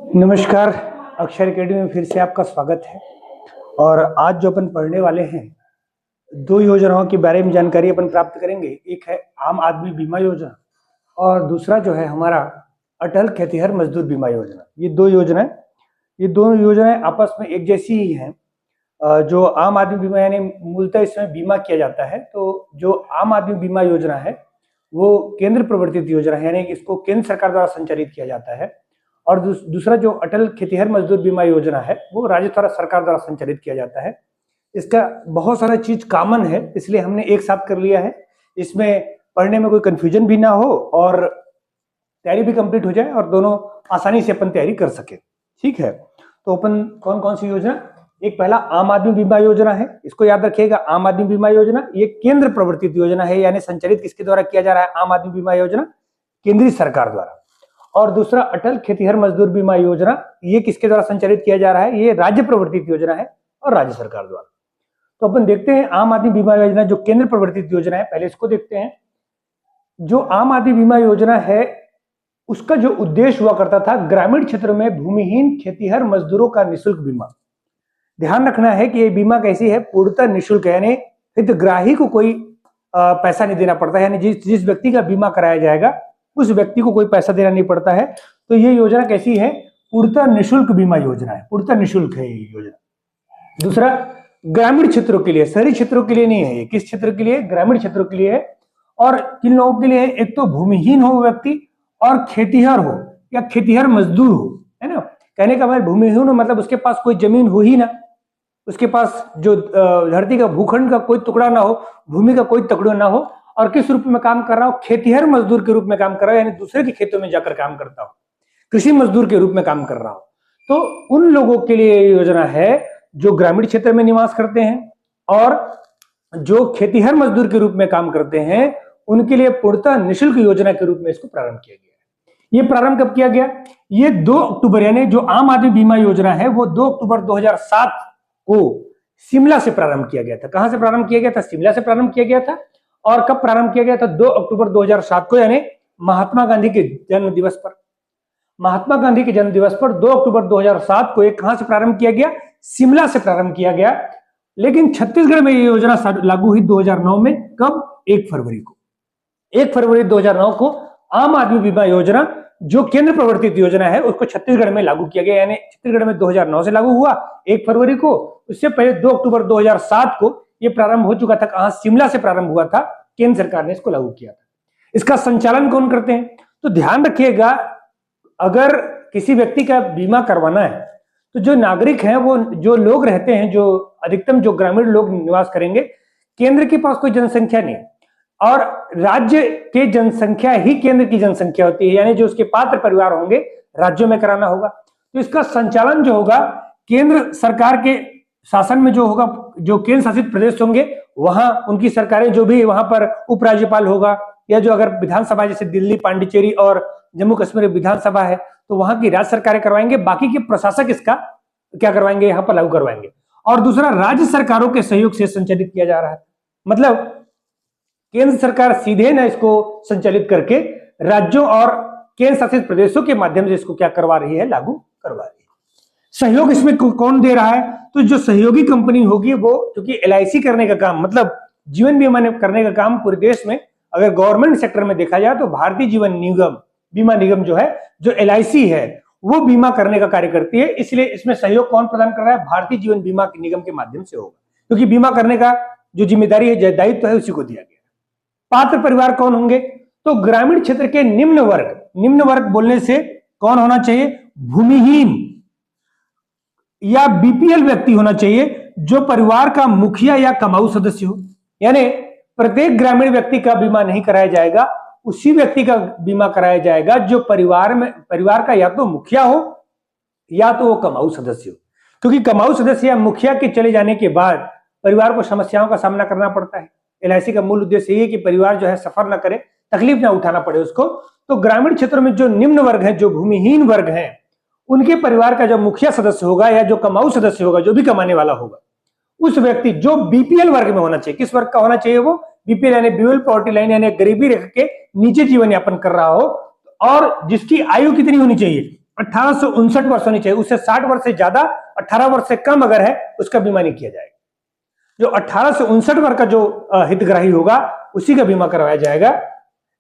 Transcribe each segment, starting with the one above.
नमस्कार। अक्षर एकेडमी में फिर से आपका स्वागत है। और आज जो अपन पढ़ने वाले हैं, दो योजनाओं के बारे में जानकारी अपन प्राप्त करेंगे। एक है आम आदमी बीमा योजना और दूसरा जो है हमारा अटल खेतिहर मजदूर बीमा योजना। ये दोनों योजनाएं आपस में एक जैसी ही हैं। जो आम आदमी बीमा यानी मूलतः इसमें बीमा किया जाता है, तो जो आम आदमी बीमा योजना है वो केंद्र प्रवर्तित योजना है, यानी इसको केंद्र सरकार द्वारा संचालित किया जाता है। और दूसरा जो अटल खेतिहर मजदूर बीमा योजना है वो राज्य सरकार द्वारा संचालित किया जाता है। इसका बहुत सारा चीज कॉमन है, इसलिए हमने एक साथ कर लिया है। इसमें पढ़ने में कोई कंफ्यूजन भी ना हो और तैयारी भी कंप्लीट हो जाए और दोनों आसानी से अपन तैयारी कर सके। ठीक है, तो अपन कौन कौन सी योजना, एक पहला आम आदमी बीमा योजना है, इसको याद रखिएगा। आम आदमी बीमा योजना ये केंद्र प्रवर्तित योजना है, यानी संचालित किसके द्वारा किया जा रहा है? आम आदमी बीमा योजना केंद्रीय सरकार द्वारा। और दूसरा अटल खेतिहर मजदूर बीमा योजना, ये किसके द्वारा संचालित किया जा रहा है? ये राज्य प्रवर्तित योजना है और राज्य सरकार द्वारा। तो अपन देखते हैं आम आदमी बीमा योजना जो केंद्र प्रवर्तित योजना है, पहले इसको देखते हैं। जो आम आदमी बीमा योजना है उसका जो उद्देश्य हुआ करता था, ग्रामीण क्षेत्र में भूमिहीन खेतिहर मजदूरों का निःशुल्क बीमा। ध्यान रखना है कि ये बीमा कैसी है? पूर्णतः निःशुल्क है, यानी हितग्राही को कोई पैसा नहीं देना पड़ता है, यानी जिस व्यक्ति का बीमा कराया जाएगा उस व्यक्ति को कोई पैसा देना नहीं पड़ता है। तो ये योजना कैसी है? पूर्णतः निःशुल्क बीमा योजना है, पूर्णतः निःशुल्क है ये योजना। दूसरा ग्रामीण क्षेत्रों के लिए, शहरी क्षेत्रों के लिए नहीं है ये। किस क्षेत्र के लिए? ग्रामीण क्षेत्रों के लिए है। और किन लोगों के लिए? एक तो भूमिहीन हो व्यक्ति और खेतिहर हो या खेतिहर मजदूर हो, है ना। कहने का मतलब भूमिहीन हो मतलब उसके पास कोई जमीन हो ही ना, उसके पास जो धरती का भूखंड का कोई टुकड़ा ना हो, भूमि का कोई टुकड़ा ना हो, और किस रूप में काम कर रहा हो? खेतिहर मजदूर के रूप में काम कर रहा हो, यानी दूसरे के खेतों में जाकर काम करता हो, कृषि मजदूर के रूप में काम कर रहा हो। तो उन लोगों के लिए ये योजना है जो ग्रामीण क्षेत्र में निवास करते हैं और जो खेतिहर मजदूर के रूप में काम करते हैं, उनके लिए पूर्णतः निःशुल्क योजना के रूप में इसको प्रारंभ किया गया है। ये प्रारंभ कब किया गया? ये 2 अक्टूबर, यानी जो आम आदमी बीमा योजना है वो 2 अक्टूबर 2007 को शिमला से प्रारंभ किया गया था। कहां से प्रारंभ किया गया था? शिमला से प्रारंभ किया गया था। और कब प्रारंभ किया गया था? 2 अक्टूबर 2007 को, यानी महात्मा गांधी के जन्म दिवस पर। महात्मा गांधी के जन्म दिवस पर 2 अक्टूबर 2007 को एक कहां से प्रारंभ किया गया? शिमला से प्रारंभ किया गया। लेकिन छत्तीसगढ़ में ये योजना लागू हुई 2009 में। कब? 1 फरवरी को। 1 फरवरी 2009 को आम आदमी बीमा योजना जो केंद्र प्रवर्तित योजना है उसको छत्तीसगढ़ में लागू किया गया, यानी छत्तीसगढ़ में 2009 से लागू हुआ 1 फरवरी को। उससे पहले 2 अक्टूबर 2007 को ये प्रारंभ हो चुका था। कहां? शिमला से प्रारंभ हुआ था, केंद्र सरकार ने इसको लागू किया था। इसका संचालन कौन करते हैं? तो ध्यान रखिएगा, अगर किसी व्यक्ति का बीमा करवाना है तो जो नागरिक हैं, वो जो लोग रहते हैं, जो अधिकतम जो ग्रामीण लोग निवास करेंगे, केंद्र के पास कोई जनसंख्या नहीं और राज्य के जनसंख्या ही केंद्र की जनसंख्या होती है, यानी जो उसके पात्र परिवार होंगे राज्यों में कराना होगा। तो इसका संचालन जो होगा केंद्र सरकार के शासन में जो होगा, जो केंद्र शासित प्रदेश होंगे वहां उनकी सरकारें, जो भी वहां पर उपराज्यपाल होगा, या जो अगर विधानसभा जैसे दिल्ली, पांडिचेरी और जम्मू कश्मीर विधानसभा है तो वहां की राज्य सरकारें करवाएंगे। बाकी के प्रशासक इसका क्या करवाएंगे? यहाँ पर लागू करवाएंगे। और दूसरा राज्य सरकारों के सहयोग से संचालित किया जा रहा है, मतलब केंद्र सरकार सीधे ना इसको संचालित करके राज्यों और केंद्र शासित प्रदेशों के माध्यम से इसको क्या करवा रही है? लागू करवा रही है। सहयोग इसमें कौन दे रहा है? तो जो सहयोगी कंपनी होगी वो, क्योंकि LIC करने का काम, मतलब जीवन बीमा करने का काम पूरे देश में अगर गवर्नमेंट सेक्टर में देखा जाए तो भारतीय जीवन निगम बीमा निगम जो है, जो LIC है, वो बीमा करने का कार्य करती है। इसलिए इसमें सहयोग कौन प्रदान कर रहा है? भारतीय जीवन बीमा निगम के माध्यम से होगा, क्योंकि बीमा करने का जो जिम्मेदारी है, दायित्व है, उसी को दिया गया। पात्र परिवार कौन होंगे? तो ग्रामीण क्षेत्र के निम्न वर्ग बोलने से कौन होना चाहिए? भूमिहीन या BPL व्यक्ति होना चाहिए, जो परिवार का मुखिया या कमाऊ सदस्य हो। यानी प्रत्येक ग्रामीण व्यक्ति का बीमा नहीं कराया जाएगा, उसी व्यक्ति का बीमा कराया जाएगा जो परिवार का या तो मुखिया हो या तो वो कमाऊ सदस्य हो। क्योंकि कमाऊ सदस्य या मुखिया के चले जाने के बाद परिवार को समस्याओं का सामना करना पड़ता है। LIC का मूल उद्देश्य ये है कि परिवार जो है सफर ना करे, तकलीफ ना उठाना पड़े उसको। तो ग्रामीण क्षेत्रों में जो निम्न वर्ग है, जो भूमिहीन वर्ग है, उनके परिवार का जो मुखिया सदस्य होगा या जो कमाऊ सदस्य होगा, जो भी कमाने वाला होगा, उस व्यक्ति जो BPL वर्ग में होना चाहिए। किस वर्ग का होना चाहिए? वो BPL यानी बिलो पॉवर्टी लाइन, यानी गरीबी रेखा के नीचे जीवन यापन कर रहा हो। और जिसकी आयु कितनी होनी चाहिए? 1859 वर्ष होनी चाहिए। उससे 60 वर्ष से ज्यादा, 18 वर्ष से कम अगर है उसका बीमा नहीं किया जाएगा। जो 18 से 59 वर्ष का जो हितग्राही होगा उसी का बीमा करवाया जाएगा।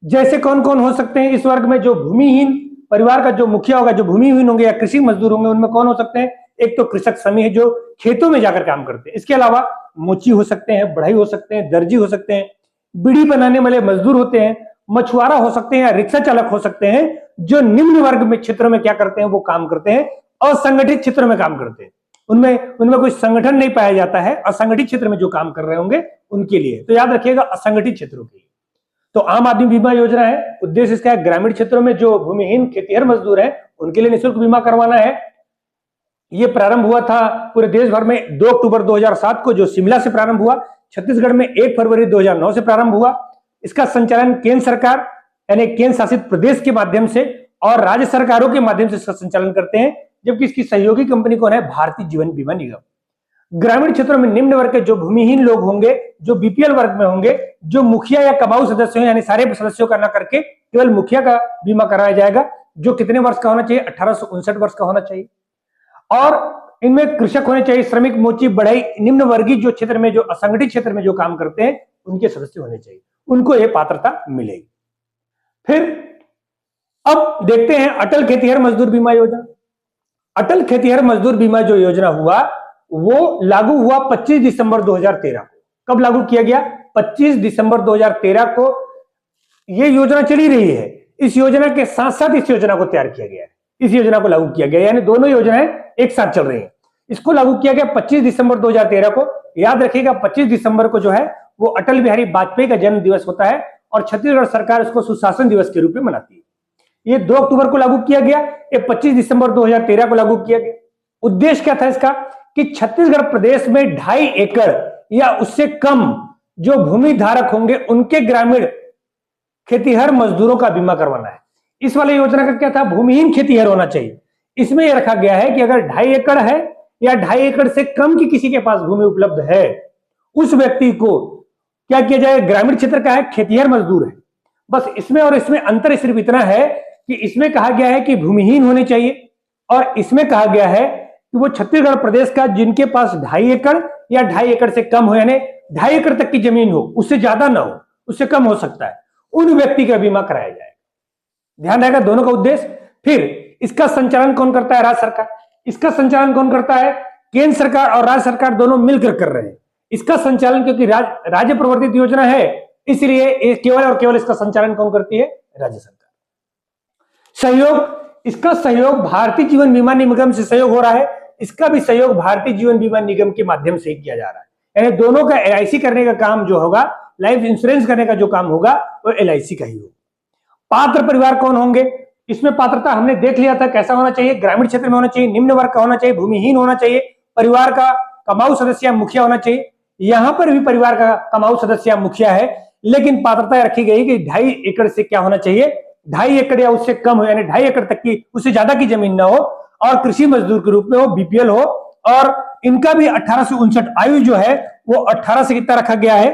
जैसे कौन कौन हो सकते हैं इस वर्ग में? जो भूमिहीन परिवार का जो मुखिया होगा, जो भूमिहीन होंगे या कृषि मजदूर होंगे, उनमें कौन हो सकते हैं? एक तो कृषक श्रमिक है जो खेतों में जाकर काम करते हैं। इसके अलावा मोची हो सकते हैं, बढ़ई हो सकते हैं, दर्जी हो सकते हैं, बीड़ी बनाने वाले मजदूर होते हैं, मछुआरा हो सकते हैं या रिक्शा चालक हो सकते हैं, जो निम्न वर्ग में क्षेत्र में क्या करते हैं? वो काम करते हैं, असंगठित क्षेत्र में काम करते हैं। उनमें कोई संगठन नहीं पाया जाता है, असंगठित क्षेत्र में जो काम कर रहे होंगे उनके लिए। तो याद रखिएगा, असंगठित क्षेत्रों के लिए। तो आम आदमी बीमा योजना है, उद्देश्य इसका है ग्रामीण क्षेत्रों में जो भूमिहीन खेतिहर मजदूर हैं उनके लिए निःशुल्क बीमा करवाना है। ये प्रारंभ हुआ था पूरे देश भर में 2 अक्टूबर 2007 को, जो शिमला से प्रारंभ हुआ। छत्तीसगढ़ में 1 फरवरी 2009 से प्रारंभ हुआ। इसका संचालन केंद्र सरकार यानी केंद्र शासित प्रदेश के माध्यम से और राज्य सरकारों के माध्यम से इसका संचालन करते हैं, जबकि इसकी सहयोगी कंपनी कौन है? भारतीय जीवन बीमा निगम। ग्रामीण क्षेत्रों में निम्न वर्ग के जो भूमिहीन लोग होंगे, जो बीपीएल वर्ग में होंगे, जो मुखिया या कमाऊ सदस्य हैं, यानी सारे सदस्यों का न करके केवल मुखिया का बीमा कराया जाएगा, जो कितने वर्ष का होना चाहिए? 1859 वर्ष का होना चाहिए। और इनमें कृषक होने चाहिए, श्रमिक, मोची, बढ़ई, निम्न वर्गीय जो क्षेत्र में, जो असंगठित क्षेत्र में जो काम करते हैं उनके सदस्य होने चाहिए, उनको यह पात्रता मिलेगी। फिर अब देखते हैं अटल खेतिहर मजदूर बीमा योजना। अटल खेतिहर मजदूर बीमा जो योजना हुआ वो लागू हुआ 25 दिसंबर 2013 को। कब लागू किया गया? 25 दिसंबर 2013 को यह योजना चली रही है। इस योजना के साथ साथ इस योजना को तैयार किया गया है, इस योजना को लागू किया गया, यानी दोनों योजनाएं एक साथ चल रही हैं। इसको लागू किया गया 25 दिसंबर 2013 को। याद रखिएगा, 25 दिसंबर को जो है वो अटल बिहारी वाजपेयी का जन्म दिवस होता है और छत्तीसगढ़ सरकार इसको सुशासन दिवस के रूप में मनाती है। ये 2 अक्टूबर को लागू किया गया, ये 25 दिसंबर 2013 को लागू किया गया। उद्देश्य क्या था इसका? कि छत्तीसगढ़ प्रदेश में 2.5 एकड़ या उससे कम जो भूमि धारक होंगे उनके ग्रामीण खेतिहर मजदूरों का बीमा करवाना है। इस वाले योजना का क्या था? भूमिहीन खेतिहर होना चाहिए। इसमें यह रखा गया है कि अगर 2.5 एकड़ है या 2.5 एकड़ से कम की किसी के पास भूमि उपलब्ध है, उस व्यक्ति को क्या किया जाए? ग्रामीण क्षेत्र का है, खेतिहर मजदूर है, बस इसमें और इसमें अंतर सिर्फ इतना है कि इसमें कहा गया है कि भूमिहीन होने चाहिए और इसमें कहा गया है कि वो छत्तीसगढ़ प्रदेश का जिनके पास 2.5 एकड़ या 2.5 एकड़ से कम हो, यानी 2.5 एकड़ तक की जमीन हो, उससे ज्यादा ना हो, उससे कम हो सकता है, उन व्यक्ति का बीमा कराया जाए। ध्यान रहेगा दोनों का उद्देश्य। फिर इसका संचालन कौन करता है? राज्य सरकार। इसका संचालन कौन करता है? केंद्र सरकार और राज्य सरकार दोनों मिलकर कर रहे हैं इसका संचालन, क्योंकि राज्य प्रवर्तित योजना है, इसलिए केवल और केवल इसका संचालन कौन करती है? राज्य सरकार। सहयोग, इसका सहयोग भारतीय जीवन बीमा निगम से सहयोग हो रहा है। इसका भी सहयोग भारतीय जीवन बीमा निगम के माध्यम से किया जा रहा है, यानी दोनों का एलआईसी करने का काम जो होगा, लाइफ इंश्योरेंस करने का जो काम होगा वो एलआईसी का ही होगा। पात्र परिवार कौन होंगे? इसमें पात्रता हमने देख लिया था कैसा होना चाहिए। ग्रामीण क्षेत्र में होना चाहिए, निम्न वर्ग का होना चाहिए, भूमिहीन होना चाहिए, परिवार का कमाऊ सदस्य मुखिया होना चाहिए। यहां पर भी परिवार का कमाऊ सदस्य मुखिया है, लेकिन पात्रता रखी गई कि 2.5 एकड़ से क्या होना चाहिए? 2.5 एकड़ या उससे कम हो, यानी 2.5 एकड़ तक की, उससे ज्यादा की जमीन ना हो, और कृषि मजदूर के रूप में हो, बीपीएल हो, और इनका भी 18 से 59 आयु जो है वो 18 से कितना रखा गया है?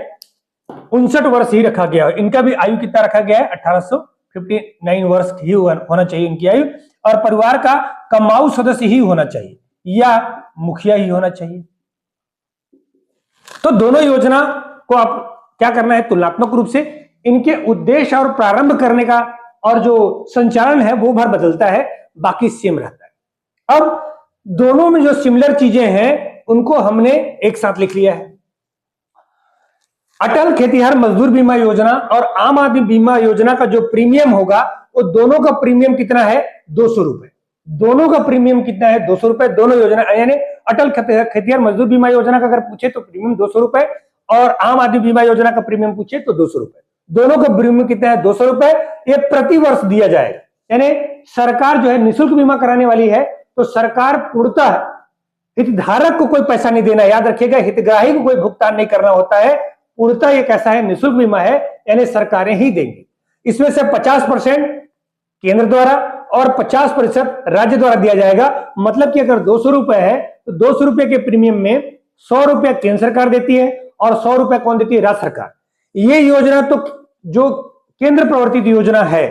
59 वर्ष ही रखा गया है। इनका भी आयु कितना रखा गया है? 1859 वर्ष ही होना चाहिए इनकी आयु, और परिवार का कमाऊ सदस्य ही होना चाहिए या मुखिया ही होना चाहिए। तो दोनों योजना को आप क्या करना है? तुलनात्मक रूप से इनके उद्देश्य और प्रारंभ करने का और जो संचालन है वो भर बदलता है, बाकी सेम रहता है। अब दोनों में जो सिमिलर चीजें हैं उनको हमने एक साथ लिख लिया है। अटल खेतिहर मजदूर बीमा योजना और आम आदमी बीमा योजना का जो प्रीमियम होगा वो दोनों का प्रीमियम कितना है? 200 रुपए। दोनों का प्रीमियम कितना है? 200 रुपए। दोनों योजना, यानी अटल खेतिहर मजदूर बीमा योजना का अगर पूछे तो प्रीमियम 200 रुपए, और आम आदमी बीमा योजना का प्रीमियम पूछे तो 200 रुपए। दोनों का प्रीमियम कितना है? 200 रुपए। ये प्रति वर्ष दिया जाएगा, यानी सरकार जो है निःशुल्क बीमा कराने वाली है, तो सरकार पूर्णतः हितधारक को कोई पैसा नहीं देना। याद रखिएगा, हितग्राही को कोई भुगतान नहीं करना होता है। पूर्णतः ये कैसा है? निःशुल्क बीमा है, यानी सरकारें ही देंगी। इसमें से 50% केंद्र द्वारा और 50% राज्य द्वारा दिया जाएगा। मतलब कि अगर 200 रुपए है तो 200 रुपए के प्रीमियम में 100 रुपए केंद्र सरकार देती है और 100 रुपए कौन देती है? राज्य सरकार। ये योजना तो जो केंद्र प्रवर्तित योजना है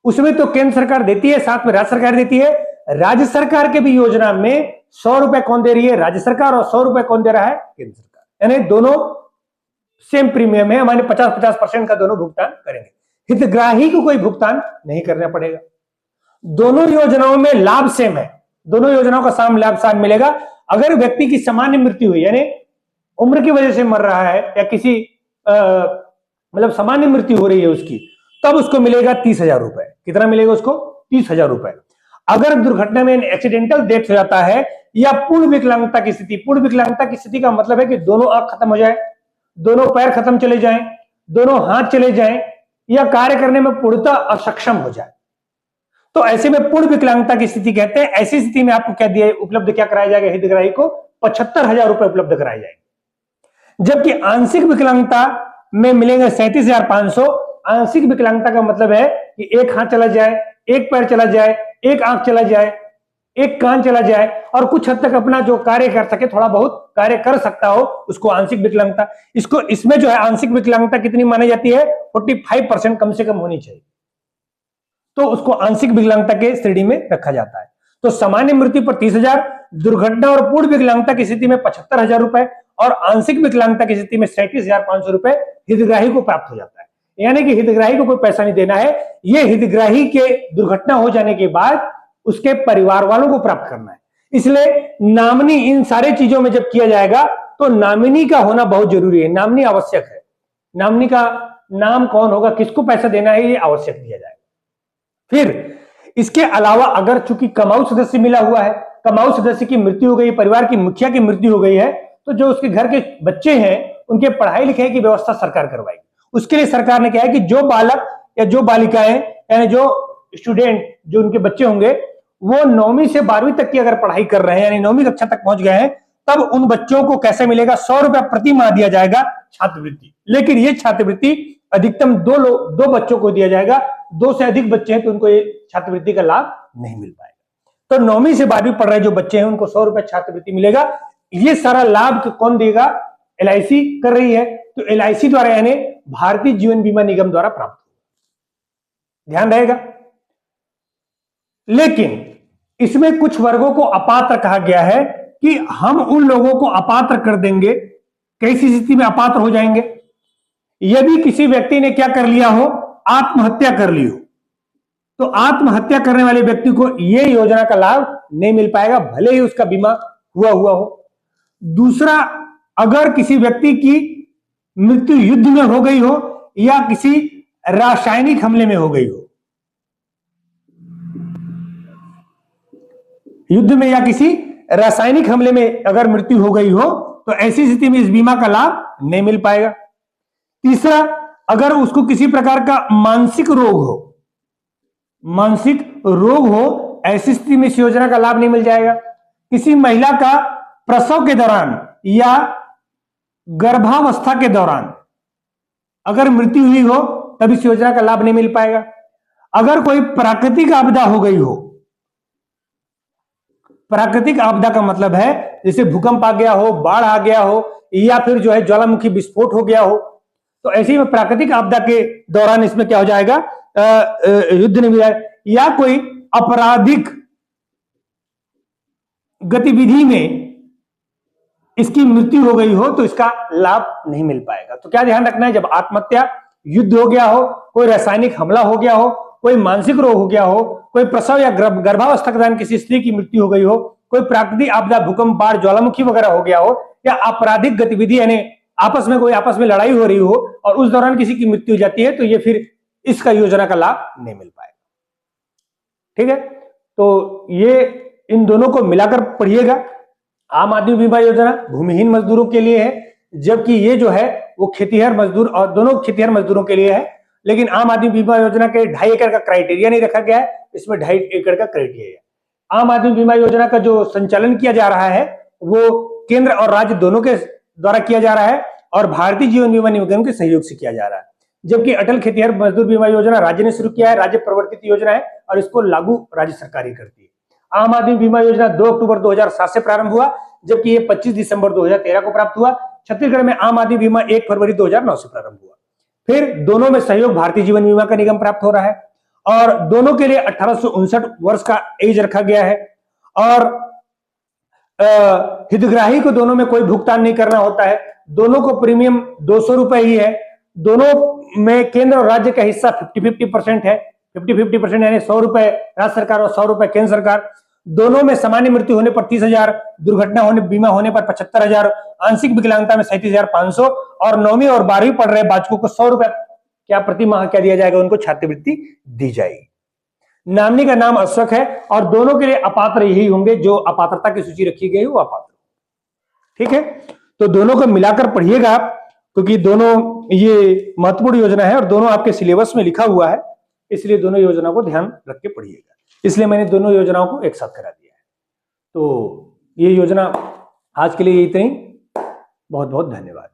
उसमें तो केंद्र सरकार देती है, साथ में राज्य सरकार देती है। राज्य सरकार के भी योजना में 100 रुपए कौन दे रही है? राज्य सरकार। और 100 रुपए कौन दे रहा है? केंद्र सरकार। यानी दोनों सेम प्रीमियम है, हमारे 50-50% का दोनों भुगतान करेंगे। हितग्राही को कोई भुगतान नहीं करना पड़ेगा। दोनों योजनाओं में लाभ सेम है, दोनों योजनाओं का समान लाभ साथ मिलेगा। अगर व्यक्ति की सामान्य मृत्यु हुई, यानी उम्र की वजह से मर रहा है या किसी मतलब सामान्य मृत्यु हो रही है उसकी, तब उसको मिलेगा 30,000 रुपए। कितना मिलेगा उसको? 30,000 रुपए। अगर दुर्घटना में एक्सीडेंटल डेथ हो जाता है या पूर्ण विकलांगता की स्थिति, पूर्ण विकलांगता की स्थिति का मतलब है कि दोनों आंख खत्म हो जाए, दोनों पैर खत्म चले जाएं, दोनों हाथ चले जाएं या कार्य करने में पूर्णतः अक्षम हो जाए, तो ऐसे में पूर्ण विकलांगता की स्थिति कहते हैं। ऐसी स्थिति में आपको क्या दिया उपलब्ध क्या कराया जाएगा? हितग्राही को 75,000 रुपए उपलब्ध कराए जाएंगे। जबकि आंशिक विकलांगता में मिलेंगे 37,500। आंशिक विकलांगता का मतलब है कि एक हाथ चला जाए, एक पैर चला जाए, एक आंख चला जाए, एक कान चला जाए और कुछ हद तक अपना जो कार्य कर सके, थोड़ा बहुत कार्य कर सकता हो, उसको आंशिक विकलांगता। इसमें जो है आंशिक विकलांगता कितनी मानी जाती है? 45% कम से कम होनी चाहिए, तो उसको आंशिक विकलांगता के श्रेणी में रखा जाता है। तो सामान्य मृत्यु पर 30,000, दुर्घटना और पूर्ण विकलांगता की स्थिति में 75,000 रुपए और आंशिक विकलांगता की स्थिति में 37,500 रुपए हितग्राही को प्राप्त हो जाता है। यानी कि हितग्राही को कोई पैसा नहीं देना है, यह हितग्राही के दुर्घटना हो जाने के बाद उसके परिवार वालों को प्राप्त करना है। इसलिए नामिनी इन सारे चीजों में जब किया जाएगा तो नामिनी का होना बहुत जरूरी है, नामिनी आवश्यक है। नामिनी का नाम कौन होगा, किसको पैसा देना है, ये आवश्यक दिया जाएगा। फिर इसके अलावा अगर चूंकि कमाऊ सदस्य मिला हुआ है, कमाऊ सदस्य की मृत्यु हो गई, परिवार की मुखिया की मृत्यु हो गई है, तो जो उसके घर के बच्चे हैं उनके पढ़ाई लिखाई की व्यवस्था सरकार करवाएगी। उसके लिए सरकार ने कहा है कि जो बालक या जो बालिकाएं यानी जो स्टूडेंट जो उनके बच्चे होंगे वो 9वीं से 12वीं तक की अगर पढ़ाई कर रहे हैं यानी 9वीं कक्षा तक पहुंच गए हैं, तब उन बच्चों को कैसे मिलेगा? 100 रुपया प्रति माह दिया जाएगा छात्रवृत्ति। लेकिन ये छात्रवृत्ति अधिकतम दो बच्चों को दिया जाएगा, 2 से अधिक बच्चे हैं तो उनको ये छात्रवृत्ति का लाभ नहीं मिल पाएगा। तो 9वीं से 12वीं पढ़ रहे जो बच्चे हैं उनको 100 रुपए छात्रवृत्ति मिलेगा। ये सारा लाभ कौन देगा? LIC कर रही है, तो LIC द्वारा यानी भारतीय जीवन बीमा निगम द्वारा प्राप्त होगा। ध्यान रहेगा। लेकिन इसमें कुछ वर्गों को अपात्र कहा गया है कि हम उन लोगों को अपात्र कर देंगे। कैसी स्थिति में अपात्र हो जाएंगे? यदि किसी व्यक्ति ने क्या कर लिया हो? आत्महत्या कर ली हो, तो आत्महत्या करने वाले व्यक्ति को यह योजना का लाभ नहीं मिल पाएगा, भले ही उसका बीमा हुआ हो। दूसरा, अगर किसी व्यक्ति की मृत्यु युद्ध में हो गई हो या किसी रासायनिक हमले में हो गई हो, युद्ध में या किसी रासायनिक हमले में अगर मृत्यु हो गई हो, तो ऐसी स्थिति में इस बीमा का लाभ नहीं मिल पाएगा। तीसरा, अगर उसको किसी प्रकार का मानसिक रोग हो, ऐसी स्थिति में इस योजना का लाभ नहीं मिल जाएगा। किसी महिला का प्रसव के दौरान या गर्भावस्था के दौरान अगर मृत्यु हुई हो, तब इस योजना का लाभ नहीं मिल पाएगा। अगर कोई प्राकृतिक आपदा हो गई हो, प्राकृतिक आपदा का मतलब है जैसे भूकंप आ गया हो, बाढ़ आ गया हो या फिर जो है ज्वालामुखी विस्फोट हो गया हो, तो ऐसे में प्राकृतिक आपदा के दौरान इसमें क्या हो जाएगा? युद्ध नहीं मिला, या कोई आपराधिक गतिविधि में इसकी मृत्यु हो गई हो तो इसका लाभ नहीं मिल पाएगा। तो क्या ध्यान रखना है? जब आत्महत्या, युद्ध हो गया हो, कोई रासायनिक हमला हो गया हो, कोई मानसिक रोग हो गया हो, कोई प्रसव या गर्भावस्था के दौरान किसी स्त्री की मृत्यु हो गई हो, कोई प्राकृतिक आपदा, भूकंप, बाढ़, ज्वालामुखी वगैरह हो गया हो, या आपराधिक गतिविधि यानी आपस में लड़ाई हो रही हो और उस दौरान किसी की मृत्यु हो जाती है, तो ये फिर इसका योजना का लाभ नहीं मिल पाएगा। ठीक है, तो ये इन दोनों को मिलाकर पढ़िएगा। आम आदमी बीमा योजना भूमिहीन मजदूरों के लिए है, जबकि ये जो है वो खेतीहर मजदूर और दोनों खेतीहर मजदूरों के लिए है। लेकिन आम आदमी बीमा योजना के 2.5 एकड़ का क्राइटेरिया नहीं रखा गया है, इसमें 2.5 एकड़ का क्राइटेरिया है। आम आदमी बीमा योजना का जो संचालन किया जा रहा है वो केंद्र और राज्य दोनों के द्वारा किया जा रहा है और भारतीय जीवन बीमा निगम के सहयोग से किया जा रहा है। जबकि अटल खेतीहर मजदूर बीमा योजना राज्य ने शुरू किया है, राज्य प्रवर्तित योजना है और इसको लागू राज्य सरकार ही करती है। आम आदमी बीमा योजना 2 अक्टूबर 2007 से प्रारंभ हुआ, जबकि ये 25 दिसंबर 2013 को प्राप्त हुआ। छत्तीसगढ़ में आम आदमी बीमा 1 फरवरी 2009 से प्रारंभ हुआ। फिर दोनों में सहयोग भारतीय जीवन बीमा का निगम प्राप्त हो रहा है। और दोनों के लिए 1859 वर्ष का एज रखा गया है। और हितग्राही को दोनों में कोई भुगतान नहीं करना होता है। दोनों को प्रीमियम 200 रुपए ही है। दोनों में केंद्र और राज्य का हिस्सा 50-50% है। 50-50% यानी 100 रुपए राज्य सरकार और 100 रुपए केंद्र सरकार। दोनों में सामान्य मृत्यु होने पर 30,000, दुर्घटना होने बीमा होने पर 75,000, आंशिक विकलांगता में 37,500 और 9वीं और 12वीं पढ़ रहे बालकों को 100 रुपए क्या प्रति माह क्या दिया जाएगा, उनको छात्रवृत्ति दी जाएगी। नॉमिनी का नाम आवश्यक है और दोनों के लिए अपात्र यही होंगे, जो अपात्रता की सूची रखी गई वो अपात्र। ठीक है, तो दोनों को मिलाकर पढ़िएगा आप, क्योंकि दोनों ये महत्वपूर्ण योजना है और दोनों आपके सिलेबस में लिखा हुआ है, इसलिए दोनों योजना को ध्यान रख के पढ़िएगा। इसलिए मैंने दोनों योजनाओं को एक साथ करा दिया है। तो ये योजना आज के लिए इतना ही। बहुत बहुत धन्यवाद।